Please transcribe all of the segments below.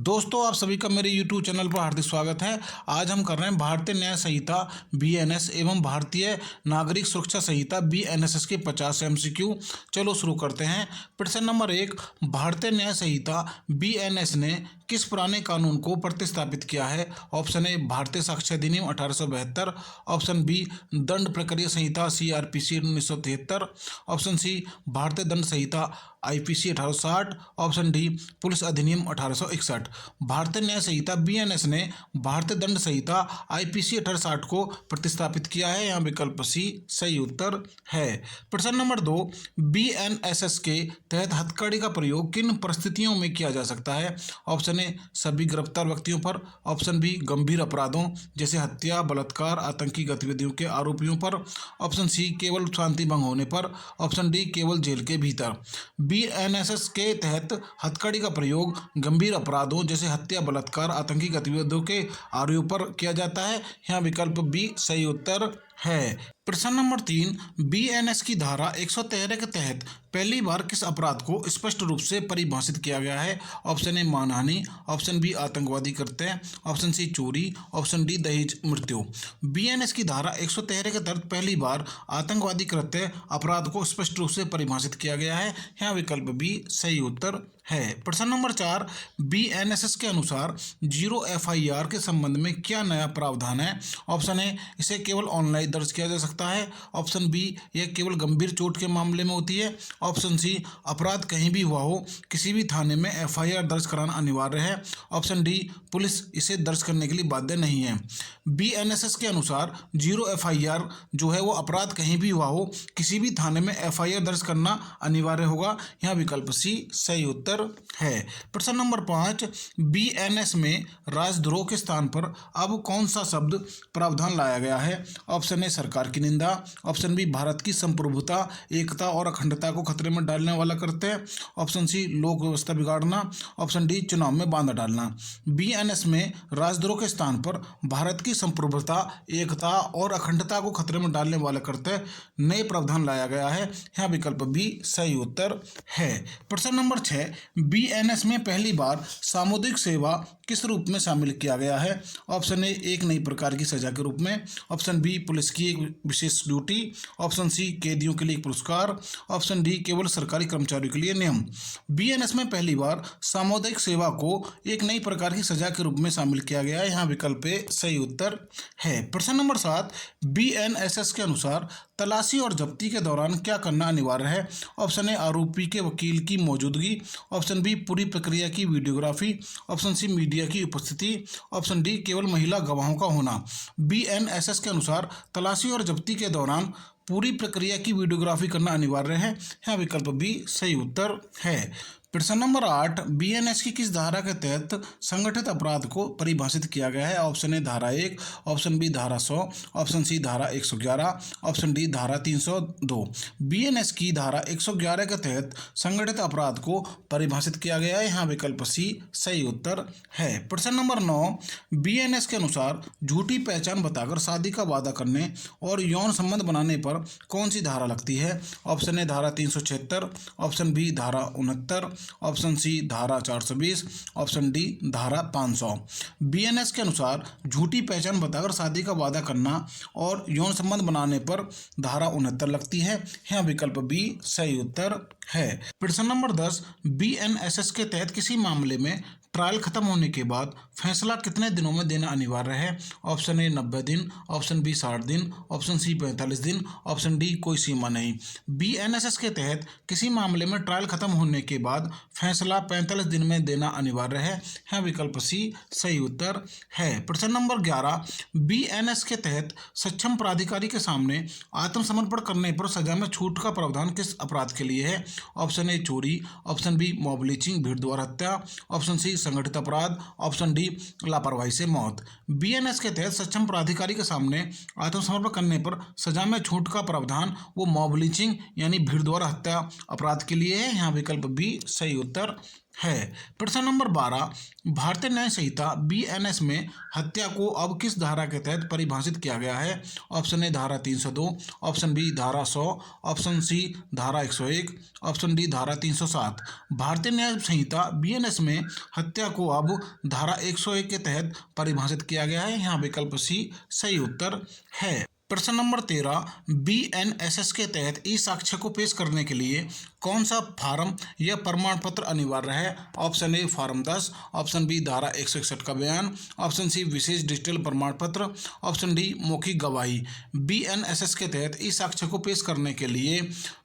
दोस्तों, आप सभी का मेरे YouTube चैनल पर हार्दिक स्वागत है। आज हम कर रहे हैं भारतीय न्याय संहिता BNS एवं भारतीय नागरिक सुरक्षा संहिता BNSS के 50 MCQ। चलो शुरू करते हैं। प्रश्न नंबर 1, भारतीय न्याय संहिता BNS ने किस पुराने कानून को प्रतिस्थापित किया है? ऑप्शन ए भारतीय साक्ष्य अधिनियम 1872, ऑप्शन बी दंड प्रक्रिया संहिता CRPC 1973, ऑप्शन सी भारतीय दंड संहिता IPC 1860, ऑप्शन डी पुलिस अधिनियम 1861। भारतीय न्याय संहिता BNS ने भारतीय दंड संहिता IPC 1860 को प्रतिस्थापित किया है। यहाँ विकल्प सी सही उत्तर है। प्रश्न नंबर 2, BNSS के तहत हथकड़ी का प्रयोग किन परिस्थितियों में किया जा सकता है? ऑप्शन ए सभी गिरफ्तार व्यक्तियों पर, ऑप्शन बी गंभीर अपराधों जैसे हत्या, बलात्कार, आतंकी गतिविधियों के आरोपियों पर, ऑप्शन सी केवल शांति भंग होने पर, ऑप्शन डी केवल जेल के भीतर। BNSS के तहत हथकड़ी का प्रयोग गंभीर अपराधों जैसे हत्या, बलात्कार, आतंकी गतिविधियों के आरोपियों पर किया जाता है। यहाँ विकल्प बी सही उत्तर है। प्रश्न नंबर 3, BNS की धारा 113 के तहत पहली बार किस अपराध को स्पष्ट रूप से परिभाषित किया गया है? ऑप्शन ए मानहानि, ऑप्शन बी आतंकवादी कृत्य, ऑप्शन सी चोरी, ऑप्शन डी दहेज मृत्यु। BNS की धारा 113 के तहत पहली बार आतंकवादी कृत्य अपराध को स्पष्ट रूप से परिभाषित किया गया है। यहाँ विकल्प बी सही उत्तर है। प्रश्न नंबर 4, BNSS के अनुसार जीरो FIR के संबंध में क्या नया प्रावधान है? ऑप्शन ए इसे केवल ऑनलाइन दर्ज किया जा सकता है, ऑप्शन बी यह केवल गंभीर चोट के मामले में होती है, ऑप्शन सी अपराध कहीं भी हुआ हो किसी भी थाने में FIR दर्ज कराना अनिवार्य है, ऑप्शन डी पुलिस इसे दर्ज करने के लिए बाध्य नहीं है। BNSS के अनुसार जीरो FIR जो है वो अपराध कहीं भी हुआ हो किसी भी थाने में FIR दर्ज करना अनिवार्य होगा। यहाँ विकल्प सी सही उत्तर है। प्रश्न नंबर 5, BNS में राजद्रोह के स्थान पर अब कौन सा शब्द प्रावधान लाया गया है? ऑप्शन ए सरकार की निंदा, ऑप्शन बी भारत की संप्रभुता, एकता और अखंडता को खतरे में डालने वाला कृत्य, ऑप्शन सी लोक व्यवस्था बिगाड़ना, ऑप्शन डी चुनाव में बाधा डालना। BNS में राजद्रोह के स्थान पर भारत की संप्रभुता, एकता और अखंडता को खतरे में डालने वाला कृत्य नए प्रावधान लाया गया है। यहाँ विकल्प बी सही उत्तर है। प्रश्न नंबर 6, BNS में पहली बार सामुदायिक सेवा किस रूप में शामिल किया गया है? ऑप्शन ए एक नई प्रकार की सजा के रूप में, ऑप्शन बी पुलिस की एक विशेष ड्यूटी, ऑप्शन सी कैदियों के लिए एक पुरस्कार, ऑप्शन डी केवल सरकारी कर्मचारियों के लिए नियम। BNS में पहली बार सामुदायिक सेवा को एक नई प्रकार की सजा के रूप में शामिल किया गया है। यहाँ विकल्प ए सही उत्तर है। प्रश्न नंबर 7, BNSS के अनुसार तलाशी और जब्ती के दौरान क्या करना अनिवार्य है? ऑप्शन ए आरोपी के वकील की मौजूदगी, ऑप्शन बी पूरी प्रक्रिया की वीडियोग्राफी, ऑप्शन सी मीडिया की उपस्थिति, ऑप्शन डी केवल महिला गवाहों का होना। BNSS के अनुसार तलाशी और जब्ती के दौरान पूरी प्रक्रिया की वीडियोग्राफी करना अनिवार्य है। यहाँ विकल्प बी सही उत्तर है। प्रश्न नंबर 8, BNS की किस धारा के तहत संगठित अपराध को परिभाषित किया गया है? ऑप्शन ए धारा 1, ऑप्शन बी धारा 100, ऑप्शन सी धारा 111, ऑप्शन डी धारा 302। BNS की धारा 111 के तहत संगठित अपराध को परिभाषित किया गया है। यहाँ विकल्प सी सही उत्तर है। प्रश्न नंबर 9, BNS के अनुसार झूठी पहचान बताकर शादी का वादा करने और यौन संबंध बनाने पर कौन सी धारा लगती है? ऑप्शन ए धारा 376, ऑप्शन बी धारा 69, ऑप्शन सी धारा 420, ऑप्शन डी धारा 500। BNS के अनुसार झूठी पहचान बताकर शादी का वादा करना और यौन संबंध बनाने पर धारा 69 लगती है। यहाँ विकल्प बी सही उत्तर है। प्रश्न नंबर 10, BNSS के तहत किसी मामले में ट्रायल खत्म होने के बाद फैसला कितने दिनों में देना अनिवार्य है? ऑप्शन ए 90 दिन, ऑप्शन बी 60 दिन, ऑप्शन सी 45 दिन, ऑप्शन डी कोई सीमा नहीं। BNSS के तहत किसी मामले में ट्रायल खत्म होने के बाद फैसला 45 दिन में देना अनिवार्य है। यहाँ विकल्प सी सही उत्तर है। प्रश्न नंबर 11, BNS के तहत सक्षम प्राधिकारी के सामने आत्मसमर्पण करने पर सजा में छूट का प्रावधान किस अपराध के लिए है? ऑप्शन ए चोरी, ऑप्शन बी मॉब लिंचिंग भीड़ द्वारा हत्या, ऑप्शन सी संगठित अपराध, ऑप्शन डी लापरवाही से मौत। BNS के तहत सक्षम प्राधिकारी के सामने आत्मसमर्पण करने पर सजा में छूट का प्रावधान वो मॉब लिंचिंग यानी भीड़ द्वारा हत्या अपराध के लिए है। यहाँ विकल्प बी सही उत्तर है। प्रश्न नंबर 12, भारतीय न्याय संहिता बीएनएस में हत्या को अब किस धारा के तहत परिभाषित किया गया है? ऑप्शन ए धारा 302, ऑप्शन बी धारा 100, ऑप्शन सी धारा 101, ऑप्शन डी धारा 307। भारतीय न्याय संहिता बीएनएस में हत्या को अब धारा 101 के तहत परिभाषित किया गया है। यहाँ विकल्प सी सही उत्तर है। प्रश्न नंबर 13, बीएनएसएस के तहत ई साक्ष्य को पेश करने के लिए कौन सा फार्म या प्रमाण पत्र अनिवार्य है? Option A form 10, option B धारा 161 का बयान, ऑप्शन सी विशेष डिजिटल प्रमाण पत्र, ऑप्शन डी मौखिक गवाही। बीएनएसएस के तहत ई साक्ष्य को पेश करने के लिए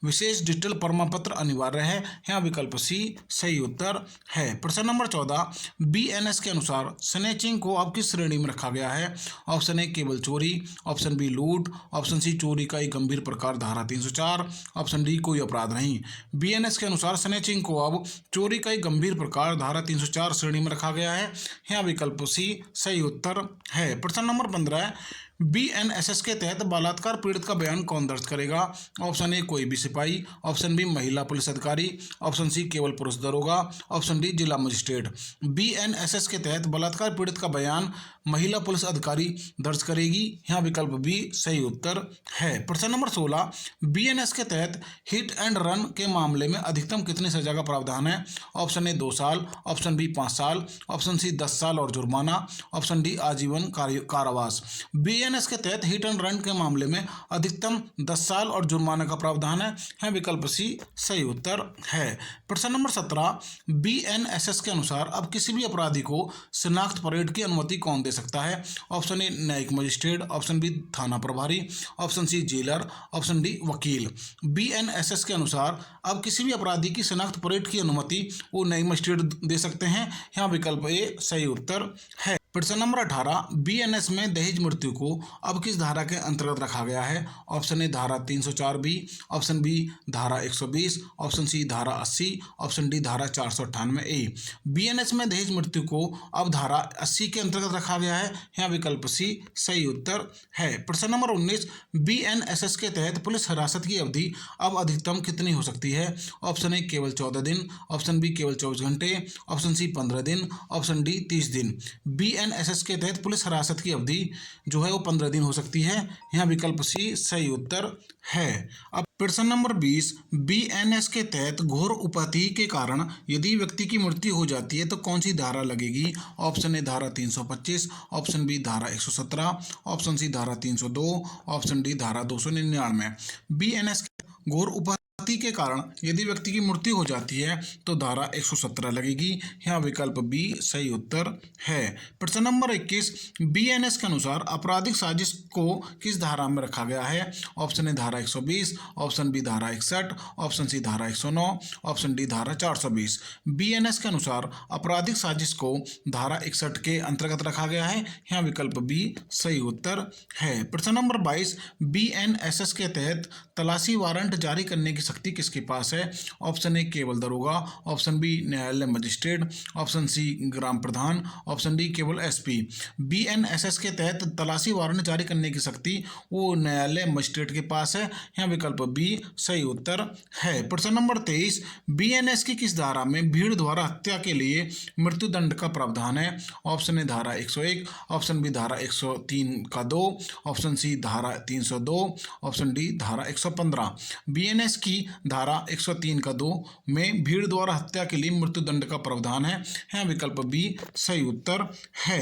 विशेष डिजिटल प्रमाण पत्र अनिवार्य है। यहाँ विकल्प सी सही उत्तर है। प्रश्न नंबर 14, बीएनएस के अनुसार स्नैचिंग को अब किस श्रेणी में रखा गया है? ऑप्शन ए केवल चोरी, ऑप्शन बी लूट, ऑप्शन सी चोरी का एक गंभीर प्रकार धारा 304, ऑप्शन डी कोई अपराध नहीं। बीएनएस के अनुसार स्नैचिंग को अब चोरी का एक गंभीर प्रकार धारा 304 श्रेणी में रखा गया है। यहाँ विकल्प सी सही उत्तर है। प्रश्न नंबर 15, बीएनएसएस के तहत बलात्कार पीड़ित का बयान कौन दर्ज करेगा? ऑप्शन ए कोई भी सिपाही, ऑप्शन बी महिला पुलिस अधिकारी, ऑप्शन सी केवल पुरुष दरोगा, ऑप्शन डी जिला मजिस्ट्रेट। बीएनएसएस के तहत बलात्कार पीड़ित का बयान महिला पुलिस अधिकारी दर्ज करेगी। यहाँ विकल्प बी सही उत्तर है। प्रश्न नंबर 16, बीएनएस के तहत हिट एंड रन के मामले में अधिकतम कितनी सजा का प्रावधान है? ऑप्शन ए 2 साल, ऑप्शन बी 5 साल, ऑप्शन सी 10 साल और जुर्माना, ऑप्शन डी आजीवन कारावास। बीएनएस के तहत हिट एंड रन के मामले में अधिकतम 10 साल और जुर्माना का प्रावधान है। यहाँ विकल्प सी सही उत्तर है। प्रश्न नंबर 17, बीएनएसएस के अनुसार अब किसी भी अपराधी को शिनाख्त परेड की अनुमति कौन दे सकता है? ऑप्शन ए न्यायिक मजिस्ट्रेट, ऑप्शन बी थाना प्रभारी, option C jailer, option D वकील। बीएनएसएस के अनुसार अब किसी भी अपराधी की शिनाख्त परेड की अनुमति वो न्यायिक मजिस्ट्रेट दे सकते हैं। यहाँ विकल्प ए सही उत्तर है। प्रश्न नंबर 18, बीएनएस में दहेज मृत्यु को अब किस धारा के अंतर्गत रखा गया है? ऑप्शन ए धारा 304 बी, ऑप्शन बी धारा 120, ऑप्शन सी धारा 80, ऑप्शन डी धारा 498 ए। बीएनएस में दहेज मृत्यु को अब धारा 80 के अंतर्गत रखा गया है। यहाँ विकल्प सी सही उत्तर है। प्रश्न नंबर 19, बीएनएसएस के तहत पुलिस हिरासत की अवधि अब अधिकतम कितनी हो सकती है? ऑप्शन ए केवल 14 दिन, ऑप्शन बी केवल 24 घंटे, ऑप्शन सी 15 दिन, ऑप्शन डी 30 दिन। बीएनएसएस के तहत पुलिस हिरासत की अवधि जो है वो 15 दिन हो सकती है। यहाँ विकल्प सी सही उत्तर है। अब प्रश्न नंबर 20, बीएनएस के तहत घोर उपैती के कारण यदि व्यक्ति की मृत्यु हो जाती है तो कौन सी धारा लगेगी? ऑप्शन ए धारा 325, ऑप्शन बी धारा 117, ऑप्शन सी धारा 302, ऑप्शन डी धारा 299। बीएनएस घोर उपैती के कारण यदि व्यक्ति की मृत्यु हो जाती है तो धारा 117 लगेगी। यहाँ विकल्प बी सही उत्तर है। प्रश्न नंबर 21, बीएनएस के अनुसार आपराधिक साजिश को किस धारा में रखा गया है? ऑप्शन ए धारा 120, ऑप्शन बी धारा 61, ऑप्शन सी धारा 109, ऑप्शन डी धारा 420। बीएनएस के अनुसार आपराधिक साजिश को धारा 61 के अंतर्गत रखा गया है। यहाँ विकल्प बी सही उत्तर है। प्रश्न नंबर 22, बीएनएसएस के तहत तलाशी वारंट जारी करने की शक्ति किसके पास है? ऑप्शन ए केवल दरोगा, ऑप्शन बी न्यायालय मजिस्ट्रेट, ऑप्शन सी ग्राम प्रधान, ऑप्शन डी केवल एसपी। बीएनएसएस के तहत तलाशी वारंट जारी करने की शक्ति वो न्यायालय मजिस्ट्रेट के पास है। यहाँ विकल्प बी सही उत्तर है। प्रश्न नंबर 23, बीएनएस की किस धारा में भीड़ द्वारा हत्या के लिए मृत्युदंड का प्रावधान है? ऑप्शन ए धारा 101, ऑप्शन बी धारा 103 का 2, ऑप्शन सी धारा 302, ऑप्शन डी धारा 115। बीएनएस की धारा 103 का 2 में भीड़ द्वारा हत्या के लिए मृत्युदंड का प्रावधान है। यहाँ विकल्प बी सही उत्तर है।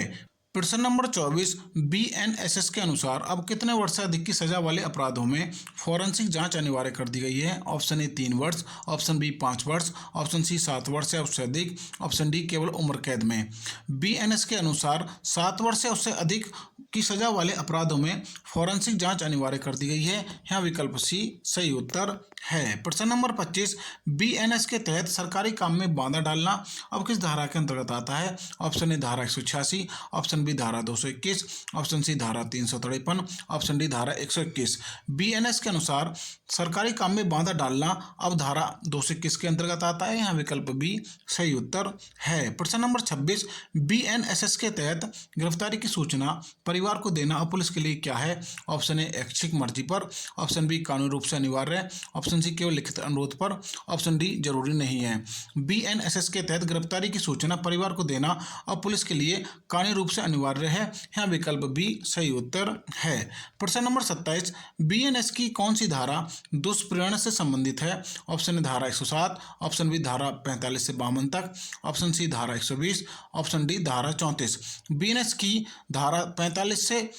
प्रश्न नंबर 24, बीएनएसएस के अनुसार अब कितने वर्ष से अधिक की सजा वाले अपराधों में फॉरेंसिक जांच अनिवार्य कर दी गई है? ऑप्शन ए 3 वर्ष, ऑप्शन बी 5 वर्ष, ऑप्शन सी 7 वर्ष या उससे अधिक, ऑप्शन डी केवल उम्र कैद में। बीएनएस के अनुसार 7 वर्ष से उससे अधिक की सजा वाले अपराधों में फॉरेंसिक जांच अनिवार्य कर दी गई है। यहाँ विकल्प सी सही उत्तर है। प्रश्न नंबर 25, बीएनएस के तहत सरकारी काम में बाधा डालना अब किस धारा के अंतर्गत आता है? ऑप्शन ए धारा 186, ऑप्शन बी धारा 221, ऑप्शन सी धारा 353, ऑप्शन डी धारा 121। बीएनएस के अनुसार सरकारी काम में बाधा डालना अब धारा 221 के अंतर्गत आता है। यहाँ विकल्प बी सही उत्तर है। प्रश्न नंबर 26, बीएनएसएस के तहत गिरफ्तारी की सूचना परिवार को देना अब पुलिस के लिए क्या है? ऑप्शन ए ऐच्छिक मर्जी पर, ऑप्शन बी कानूनी रूप से अनिवार्य, ऑप्शन ऑप्शन सी केवल लिखित अनुरोध पर, ऑप्शन डी जरूरी नहीं है। बीएनएसएस के तहत गिरफ्तारी की सूचना परिवार को देना और पुलिस के लिए कानूनी रूप से अनिवार्य है। यहाँ विकल्प बी सही उत्तर है। प्रश्न नंबर 27, बीएनएस की कौन सी धारा दुष्प्रेरण से संबंधित है? ऑप्शन ए धारा 107, ऑप्शन बी धारा 45 से 52 तक, ऑप्शन सी धारा 120, ऑप्शन डी धारा 34। बीएनएस की धारा 45 से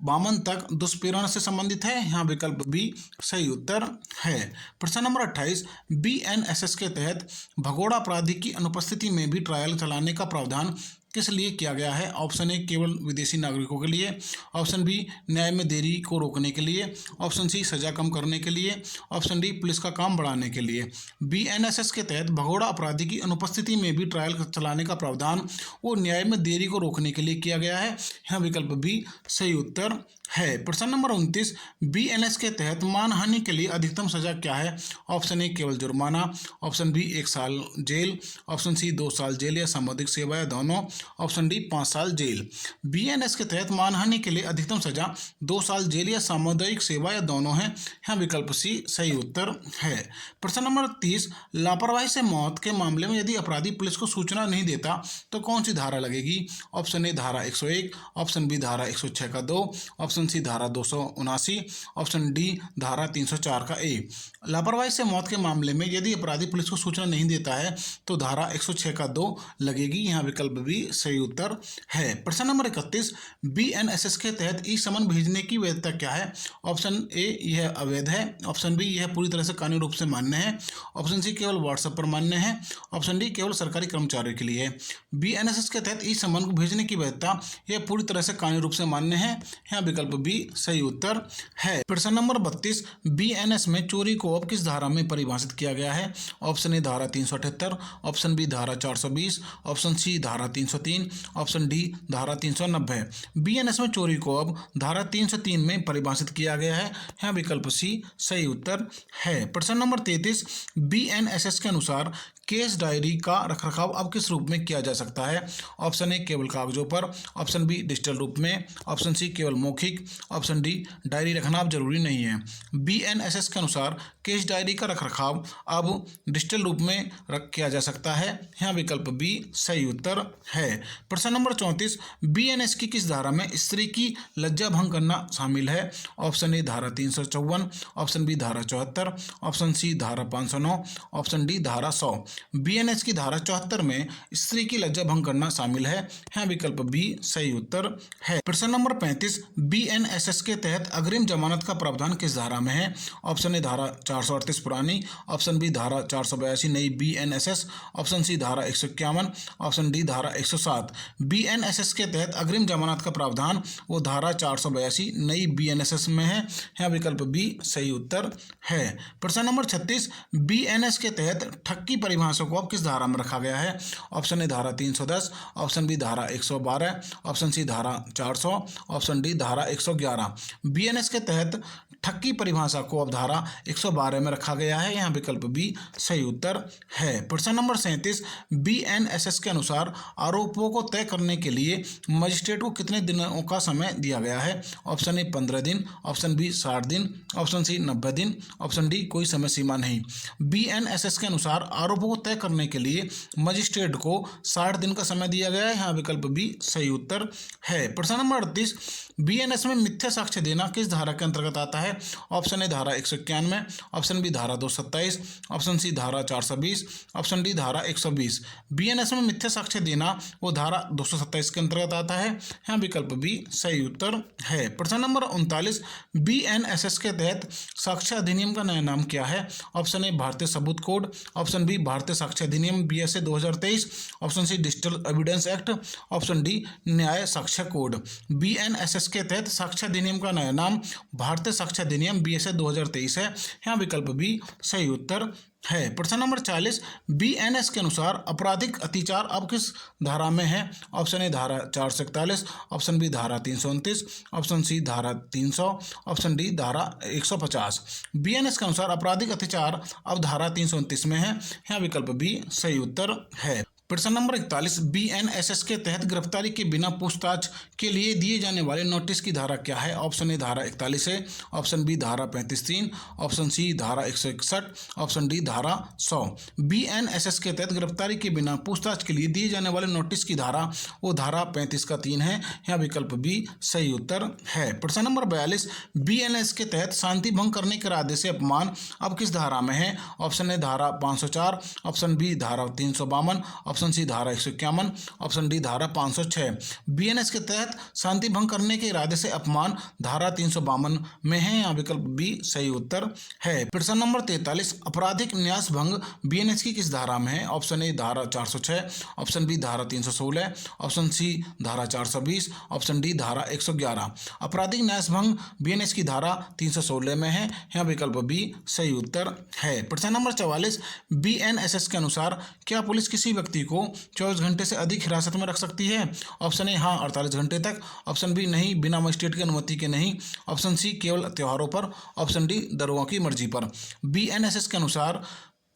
52 तक दुष्प्रेरण से संबंधित है। यहाँ विकल्प बी सही उत्तर है। प्रश्न नंबर 28, बीएनएसएस के तहत भगोड़ा अपराधी की अनुपस्थिति में भी ट्रायल चलाने का प्रावधान किस लिए किया गया है? ऑप्शन ए केवल विदेशी नागरिकों के लिए, ऑप्शन बी न्याय में देरी को रोकने के लिए, ऑप्शन सी सजा कम करने के लिए, ऑप्शन डी पुलिस का काम बढ़ाने के लिए। बीएनएसएस के तहत भगोड़ा अपराधी की अनुपस्थिति में भी ट्रायल चलाने का प्रावधान वो न्याय में देरी को रोकने के लिए किया गया है। यहाँ विकल्प बी सही उत्तर है। प्रश्न नंबर 29, बीएनएस के तहत मानहानि के लिए अधिकतम सजा क्या है? ऑप्शन ए केवल जुर्माना, ऑप्शन बी 1 साल जेल, ऑप्शन सी 2 साल जेल या सामुदायिक सेवा या दोनों, ऑप्शन डी 5 साल जेल। बीएनएस के तहत मानहानि के लिए अधिकतम सजा 2 साल जेल या सामुदायिक सेवा या दोनों है। यहाँ विकल्प सी सही उत्तर है। प्रश्न नंबर 30, लापरवाही से मौत के मामले में यदि अपराधी पुलिस को सूचना नहीं देता तो कौन सी धारा लगेगी? ऑप्शन ए धारा 101, ऑप्शन बी धारा 106 का 2, ऑप्शन सी धारा 279, ऑप्शन डी धारा 304 का ए। लापरवाही से मौत के मामले में यदि अपराधी पुलिस को सूचना नहीं देता है तो धारा 106 का 2 लगेगी। यहाँ विकल्प बी सही उत्तर है। प्रश्न नंबर 31, बीएनएसएस के तहत ई समन भेजने की वैधता क्या है? ऑप्शन ए यह अवैध है, ऑप्शन बी यह पूरी तरह से कानूनी रूप से मान्य है, ऑप्शन सी केवल व्हाट्सएप पर मान्य है, ऑप्शन डी केवल सरकारी कर्मचारियों के लिए है। बीएनएसएस के तहत ई समन को भेजने की वैधता यह पूरी तरह से कानूनी रूप से मान्य है। यहाँ विकल्प बी सही उत्तर है। प्रश्न नंबर 32, बीएनएस में चोरी को अब किस धारा में परिभाषित किया गया है? ऑप्शन ए धारा 378, ऑप्शन बी धारा 420, ऑप्शन सी धारा 303, ऑप्शन डी धारा 390। बीएनएस में चोरी को अब धारा 303 में परिभाषित किया गया है। यहाँ विकल्प सी सही उत्तर है। प्रश्न नंबर 33, बीएनएसएस के अनुसार केस डायरी का रखरखाव अब किस रूप में किया जा सकता है? ऑप्शन ए केवल कागजों पर, ऑप्शन बी डिजिटल रूप में, ऑप्शन सी केवल मौखिक, ऑप्शन डी डायरी रखना अब जरूरी नहीं है। बीएनएसएस के अनुसार केस डायरी का रखरखाव अब डिजिटल रूप में किया जा सकता है। यहाँ विकल्प बी सही उत्तर है। प्रश्न नंबर 34, बीएनएस की किस धारा में स्त्री की लज्जा भंग करना शामिल है? ऑप्शन ए धारा 354, ऑप्शन बी धारा 74, ऑप्शन सी धारा 509, ऑप्शन डी धारा 100। बीएनएस की धारा 74 में स्त्री की लज्जा भंग करना शामिल है। यहाँ विकल्प बी सही उत्तर है। प्रश्न नंबर 35, बीएनएसएस के तहत अग्रिम जमानत का प्रावधान किस धारा में है? ऑप्शन ए धारा 438 पुरानी, ऑप्शन बी धारा 482 नई बीएनएसएस, ऑप्शन सी धारा 151, ऑप्शन डी धारा 107। बीएनएसएस के तहत अग्रिम जमानत का प्रावधान वो धारा 482 नई बीएनएसएस में है। यहाँ विकल्प बी सही उत्तर है। प्रश्न नंबर 36, बीएनएस के तहत ठग की परिभाषा को अब किस धारा में रखा गया है? ऑप्शन ए धारा 310, ऑप्शन बी धारा 112, ऑप्शन सी धारा 400, ऑप्शन डी धारा 111। बीएनएस के तहत ठग की परिभाषा को अब धारा 112 में रखा गया है। यहाँ विकल्प बी सही उत्तर है। प्रश्न नंबर 37, बीएनएसएस के अनुसार आरोपों को तय करने के लिए मजिस्ट्रेट को कितने दिनों का समय दिया गया है? ऑप्शन ए 15 दिन, ऑप्शन बी 60 दिन, ऑप्शन सी 90 दिन, ऑप्शन डी कोई समय सीमा नहीं। बीएनएसएस के अनुसार आरोपों को तय करने के लिए मजिस्ट्रेट को 60 दिन का समय दिया गया है। यहाँ विकल्प बी सही उत्तर है। प्रश्न नंबर 38, बीएनएस में मिथ्या साक्ष्य देना किस धारा के अंतर्गत आता है? ऑप्शन ए धारा 191, ऑप्शन बी धारा 227, ऑप्शन सी धारा 420, ऑप्शन डी धारा 120। बीएनएस में मिथ्या साक्ष्य देना वो धारा 227 के अंतर्गत आता है। यहाँ विकल्प बी सही उत्तर है। प्रश्न नंबर 39, बीएनएसएस के तहत साक्ष्य अधिनियम का नया नाम क्या है? ऑप्शन ए भारतीय सबूत code, option B Bharatiya Sakshya Adhiniyam BSA 2023, option C digital evidence act, option D Nyaya Sakshya code. BNSS के तहत साक्ष्य अधिनियम का नया नाम भारतीय साक्ष्य अधिनियम बीएसए 2023 है। यहाँ विकल्प बी सही उत्तर है। प्रश्न नंबर 40, बीएनएस के अनुसार आपराधिक अत्याचार अब किस धारा में है? ऑप्शन ए धारा 441, ऑप्शन बी धारा 329, ऑप्शन सी धारा 300, ऑप्शन डी धारा 150। बीएनएस के अनुसार आपराधिक अत्याचार अब धारा 329 में है। यहाँ विकल्प बी सही उत्तर है। प्रश्न नंबर 41, बीएनएसएस के तहत गिरफ्तारी के बिना पूछताछ के लिए दिए जाने वाले नोटिस की धारा क्या है? ऑप्शन ए धारा 41 है, ऑप्शन बी धारा 35(3), ऑप्शन सी धारा 161, ऑप्शन डी धारा 100। बीएनएसएस के तहत गिरफ्तारी के बिना पूछताछ के लिए दिए जाने वाले नोटिस की धारा वो धारा 35(3) है। यहाँ विकल्प बी सही उत्तर है। प्रश्न नंबर 42, बीएनएस के तहत शांति भंग करने के इरादे से अपमान अब किस धारा में है? ऑप्शन ए धारा 504, ऑप्शन बी धारा 352, ऑप्शन सी धारा 151, ऑप्शन डी धारा 506। बीएनएस के तहत शांति भंग करने के इरादे से अपमान धारा 352 में है। यहाँ विकल्प बी सही उत्तर है। प्रश्न नंबर 43, आपराधिक न्यास भंग बीएनएस की किस धारा में है? ऑप्शन ए धारा 406, ऑप्शन बी धारा 316, ऑप्शन सी धारा 420, ऑप्शन डी धारा 111। आपराधिक न्यास भंग बीएनएस की धारा 316 में है। यहाँ विकल्प बी सही उत्तर है। प्रश्न नंबर 44, बीएनएसएस के अनुसार क्या पुलिस किसी व्यक्ति को 24 घंटे से अधिक हिरासत में रख सकती है? ऑप्शन ए हाँ 48 घंटे तक, ऑप्शन बी नहीं बिना मजिस्ट्रेट की अनुमति के नहीं, ऑप्शन सी केवल त्योहारों पर, ऑप्शन डी दरोगा की मर्जी पर। बीएनएसएस के अनुसार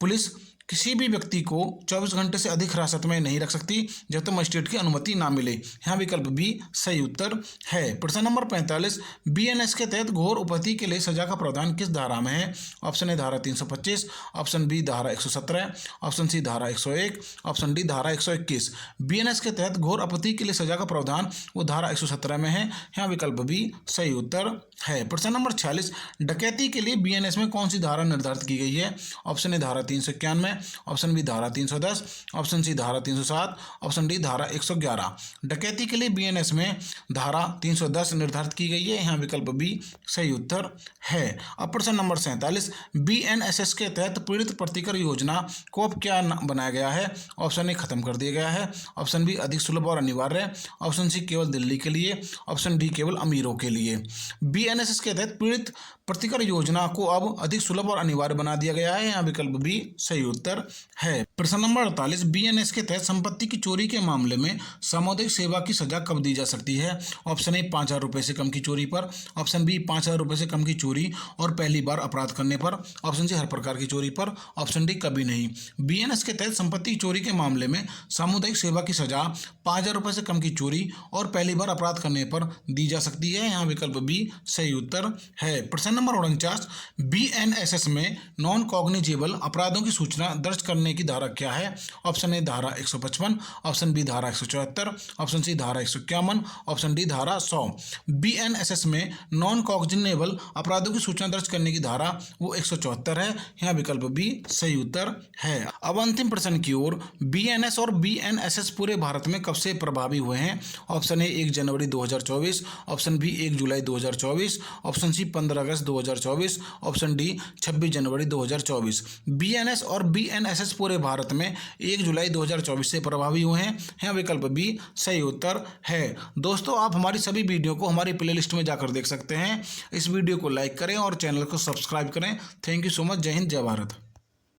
पुलिस किसी भी व्यक्ति को 24 घंटे से अधिक हिरासत में नहीं रख सकती जब तक मजिस्ट्रेट की अनुमति ना मिले। यहाँ विकल्प बी सही उत्तर है। प्रश्न नंबर 45, बीएनएस के तहत घोर उपैती के लिए सजा का प्रावधान किस धारा में है? ऑप्शन ए धारा 325, ऑप्शन बी धारा 117, ऑप्शन सी धारा 101, ऑप्शन डी धारा 121। बीएनएस के तहत घोर आपत्ति के लिए सजा का प्रावधान वो धारा 117 में है। यहाँ विकल्प बी सही उत्तर है। प्रश्न नंबर 46, डकैती के लिए बीएनएस में कौन सी धारा निर्धारित की गई है? ऑप्शन ए धारा 391, ऑप्शन बी धारा 310, ऑप्शन सी धारा 307, ऑप्शन डी धारा 111। डकैती के लिए बीएनएस में धारा 310 निर्धारित की गई है। यहाँ विकल्प बी सही उत्तर है। अब प्रश्न नंबर 47, बीएनएसएस के तहत पीड़ित प्रतिकर योजना को अब क्या बनाया गया है? ऑप्शन ए खत्म कर दिया गया है, ऑप्शन बी अधिक सुलभ और अनिवार्य, ऑप्शन सी केवल दिल्ली के लिए, ऑप्शन डी केवल अमीरों के लिए। बीएनएसएस के तहत पीड़ित प्रतिकर योजना को अब अधिक सुलभ और अनिवार्य बना दिया गया है। यहाँ विकल्प बी सही उत्तर है। प्रश्न नंबर 48, बीएनएस के तहत संपत्ति की चोरी के मामले में सामुदायिक सेवा की सजा कब दी जा सकती है? ऑप्शन ए 5,000 रुपये से कम की चोरी पर, ऑप्शन बी 5,000 रुपये से कम की चोरी और पहली बार अपराध करने पर, ऑप्शन सी हर प्रकार की चोरी पर, ऑप्शन डी कभी नहीं। बीएनएस के तहत संपत्ति की चोरी के मामले में सामुदायिक सेवा की सजा 5,000 रुपये से कम की चोरी और पहली बार अपराध करने पर दी जा सकती है। यहाँ विकल्प बी सही उत्तर है। प्रश्न नंबर 49, बीएनएसएस में नॉन कॉग्निजेबल अपराधों की सूचना दर्ज करने की धारा क्या है? ऑप्शन ए धारा 155, ऑप्शन बी धारा 174, ऑप्शन सी धारा 151, ऑप्शन डी धारा 100। बीएनएसएस में नॉन कॉग्निजेबल अपराधों की सूचना दर्ज करने की धारा वो 174 है। यहाँ विकल्प बी सही उत्तर है। अब अंतिम प्रश्न की ओर, बीएनएस और बीएनएसएस पूरे भारत में कब से प्रभावी हुए हैं? ऑप्शन ए 1 जनवरी 2024, ऑप्शन बी 1 जुलाई 2024, ऑप्शन सी 15 अगस्त 2024, ऑप्शन डी 26 जनवरी 2024। बीएनएस और बीएनएसएस पूरे भारत में 1 जुलाई 2024 से प्रभावी हुए हैं। यहाँ विकल्प बी सही उत्तर है। दोस्तों, आप हमारी सभी वीडियो को हमारी प्लेलिस्ट में जाकर देख सकते हैं। इस वीडियो को लाइक करें और चैनल को सब्सक्राइब करें। Thank you so much. जय हिंद, जय भारत।